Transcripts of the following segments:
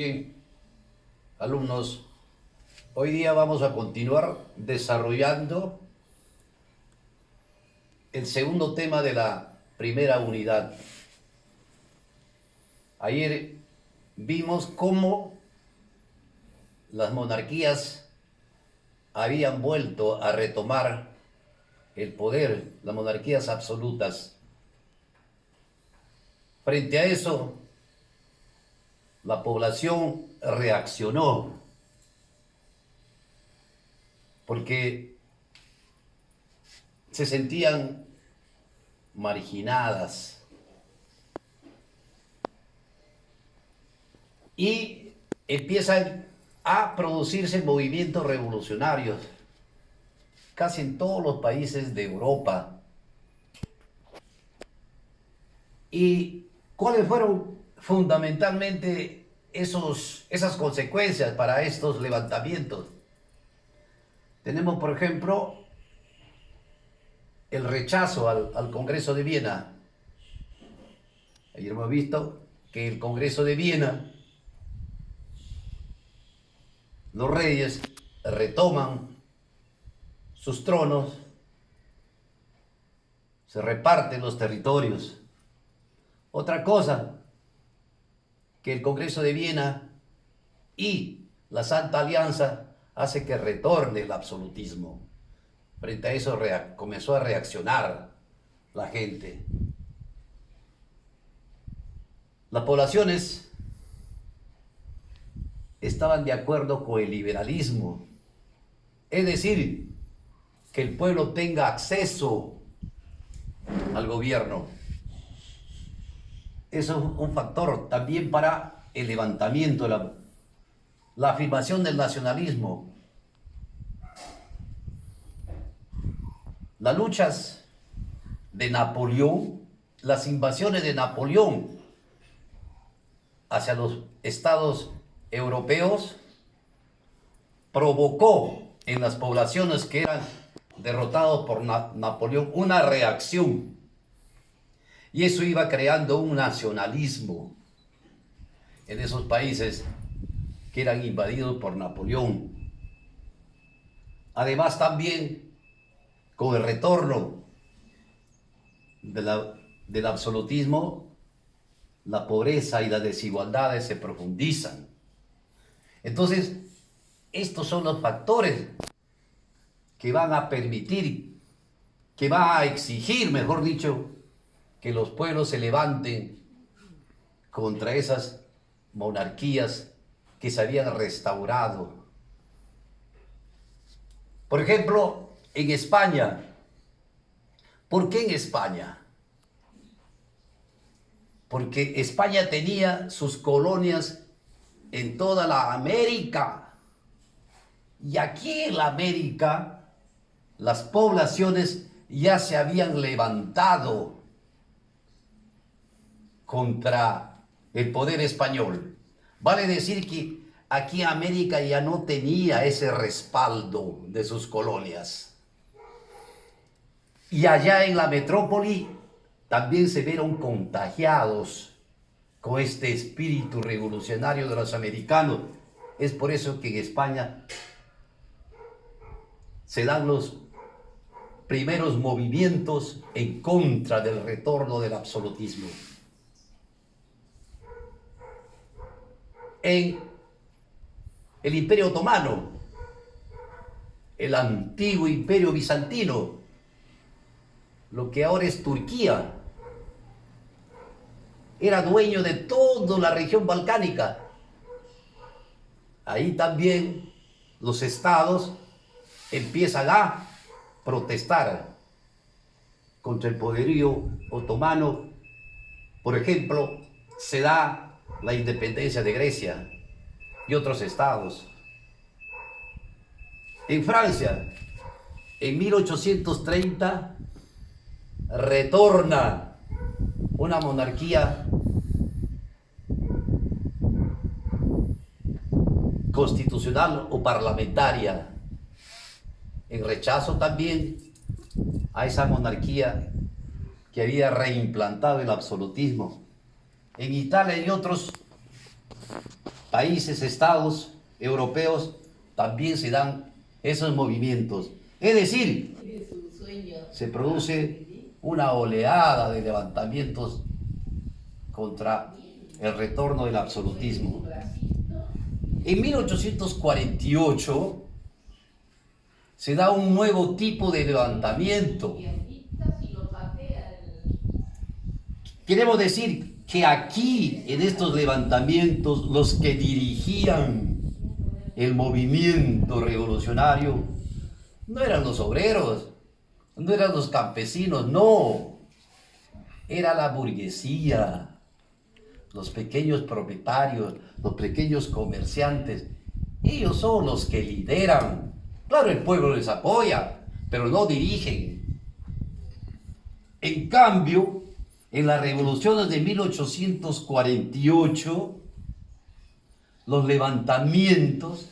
Bien, alumnos, hoy día vamos a continuar desarrollando el segundo tema de la primera unidad. Ayer vimos cómo las monarquías habían vuelto a retomar el poder, las monarquías absolutas. Frente a eso, la población reaccionó porque se sentían marginadas y empiezan a producirse movimientos revolucionarios casi en todos los países de Europa. ¿Y cuáles fueron fundamentalmente esas consecuencias para estos levantamientos? Tenemos, por ejemplo, el rechazo al Congreso de Viena. Ayer hemos visto que el Congreso de Viena, los reyes retoman sus tronos, se reparten los territorios. Otra cosa, que el Congreso de Viena y la Santa Alianza hace que retorne el absolutismo. Frente a eso comenzó a reaccionar la gente. Las poblaciones estaban de acuerdo con el liberalismo, es decir, que el pueblo tenga acceso al gobierno. Eso es un factor también para el levantamiento, la afirmación del nacionalismo. Las luchas de Napoleón, las invasiones de Napoleón hacia los estados europeos, provocó en las poblaciones que eran derrotados por Napoleón una reacción. Y eso iba creando un nacionalismo en esos países que eran invadidos por Napoleón. Además también, con el retorno del absolutismo, la pobreza y las desigualdades se profundizan. Entonces, estos son los factores que van a permitir, que van a exigir, mejor dicho, que los pueblos se levanten contra esas monarquías que se habían restaurado. Por ejemplo, en España. ¿Por qué en España? Porque España tenía sus colonias en toda la América. Y aquí en la América, las poblaciones ya se habían levantado contra el poder español. Vale decir que aquí América ya no tenía ese respaldo de sus colonias. Y allá en la metrópoli también se vieron contagiados con este espíritu revolucionario de los americanos. Es por eso que en España se dan los primeros movimientos en contra del retorno del absolutismo. En el Imperio Otomano, el antiguo Imperio Bizantino, lo que ahora es Turquía, era dueño de toda la región balcánica. Ahí también los estados empiezan a protestar contra el poderío otomano. Por ejemplo, se da la independencia de Grecia y otros estados. En Francia, en 1830, retorna una monarquía constitucional o parlamentaria, en rechazo también a esa monarquía que había reimplantado el absolutismo. En Italia y otros países, estados europeos, también se dan esos movimientos. Es decir, se produce una oleada de levantamientos contra el retorno del absolutismo. En 1848 se da un nuevo tipo de levantamiento. Queremos decir que aquí, en estos levantamientos, los que dirigían el movimiento revolucionario no eran los obreros, no eran los campesinos, no. Era la burguesía, los pequeños propietarios, los pequeños comerciantes. Ellos son los que lideran. Claro, el pueblo les apoya, pero no dirigen. En cambio, en las revoluciones de 1848, los levantamientos,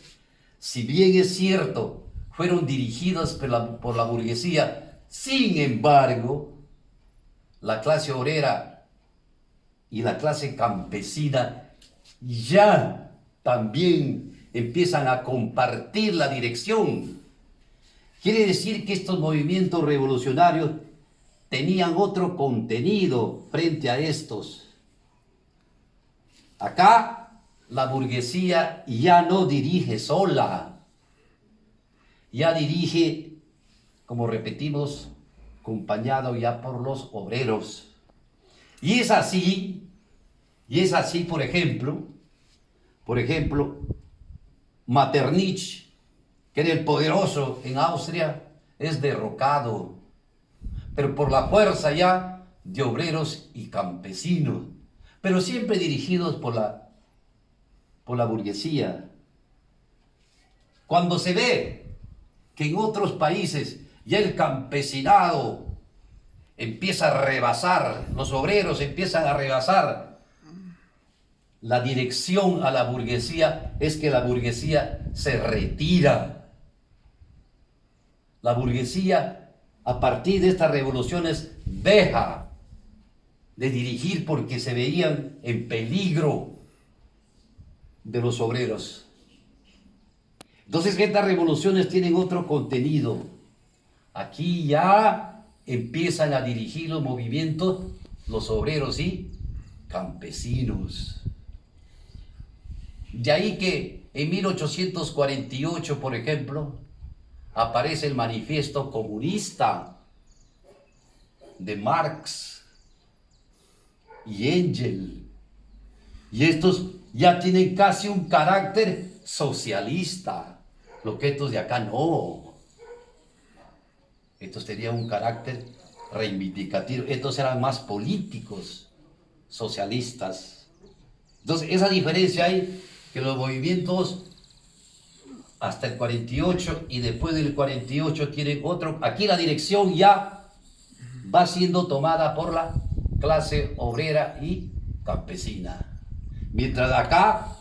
si bien es cierto, fueron dirigidos por la burguesía, sin embargo, la clase obrera y la clase campesina ya también empiezan a compartir la dirección. Quiere decir que estos movimientos revolucionarios tenían otro contenido frente a estos. Acá la burguesía ya no dirige sola, ya dirige, como repetimos, acompañado ya por los obreros. Y es así, por ejemplo, Metternich, que era el poderoso en Austria, es derrocado, pero por la fuerza ya de obreros y campesinos, pero siempre dirigidos por la burguesía. Cuando se ve que en otros países ya el campesinado empieza a rebasar, los obreros empiezan a rebasar la dirección a la burguesía, es que la burguesía se retira. La burguesía, a partir de estas revoluciones, deja de dirigir porque se veían en peligro de los obreros. Entonces, estas revoluciones tienen otro contenido. Aquí ya empiezan a dirigir los movimientos los obreros y campesinos. De ahí que en 1848, por ejemplo, aparece el manifiesto comunista de Marx y Engels. Y estos ya tienen casi un carácter socialista, lo que estos de acá no. Estos tenían un carácter reivindicativo, estos eran más políticos, socialistas. Entonces, esa diferencia hay, que los movimientos hasta el 48 y después del 48 tienen otro. Aquí la dirección ya va siendo tomada por la clase obrera y campesina, mientras acá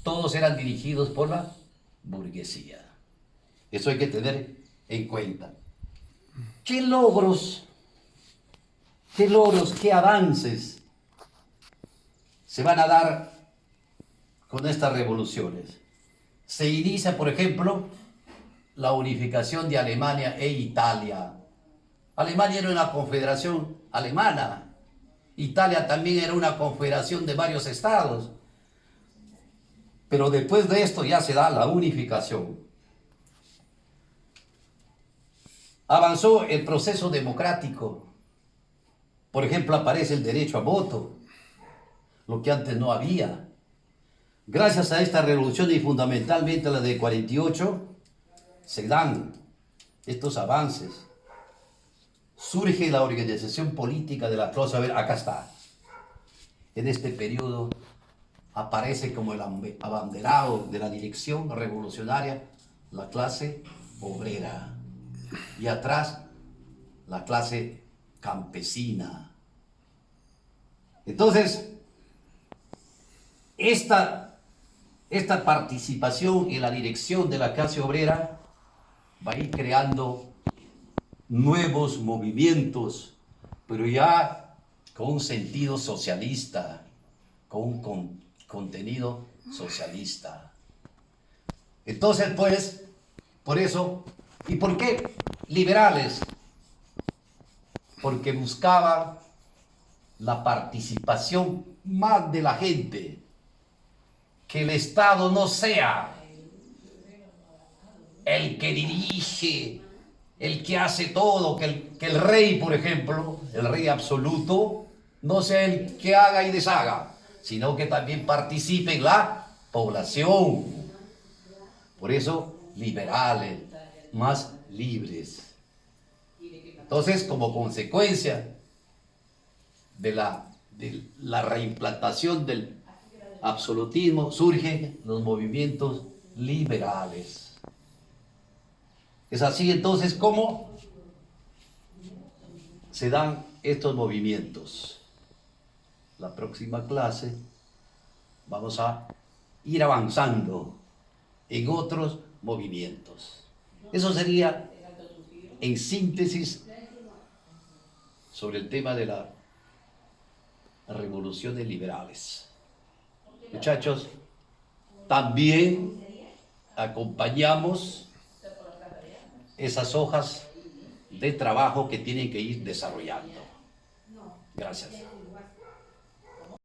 todos eran dirigidos por la burguesía. Eso hay que tener en cuenta. ¿Qué logros, qué avances se van a dar con estas revoluciones? Se inicia, por ejemplo, la unificación de Alemania e Italia. Alemania era una confederación alemana. Italia también era una confederación de varios estados. Pero después de esto ya se da la unificación. Avanzó el proceso democrático. Por ejemplo, aparece el derecho a voto, lo que antes no había. Gracias a esta revolución y fundamentalmente a la de 48, se dan estos avances. Surge la organización política de la clase obrera. Acá está. En este periodo aparece como el abanderado de la dirección revolucionaria la clase obrera. Y atrás la clase campesina. Entonces, esta participación en la dirección de la clase obrera va a ir creando nuevos movimientos, pero ya con un sentido socialista, con un contenido socialista. Entonces, pues, por eso, ¿y por qué liberales? Porque buscaban la participación más de la gente, que el Estado no sea el que dirige, el que hace todo, que el rey, por ejemplo, el rey absoluto, no sea el que haga y deshaga, sino que también participe en la población. Por eso, liberales, más libres. Entonces, como consecuencia de la reimplantación del absolutismo, surgen los movimientos liberales. Es así entonces como se dan estos movimientos. La próxima clase vamos a ir avanzando en otros movimientos. Eso sería, en síntesis, sobre el tema de las revoluciones liberales. Muchachos, también acompañamos esas hojas de trabajo que tienen que ir desarrollando. Gracias.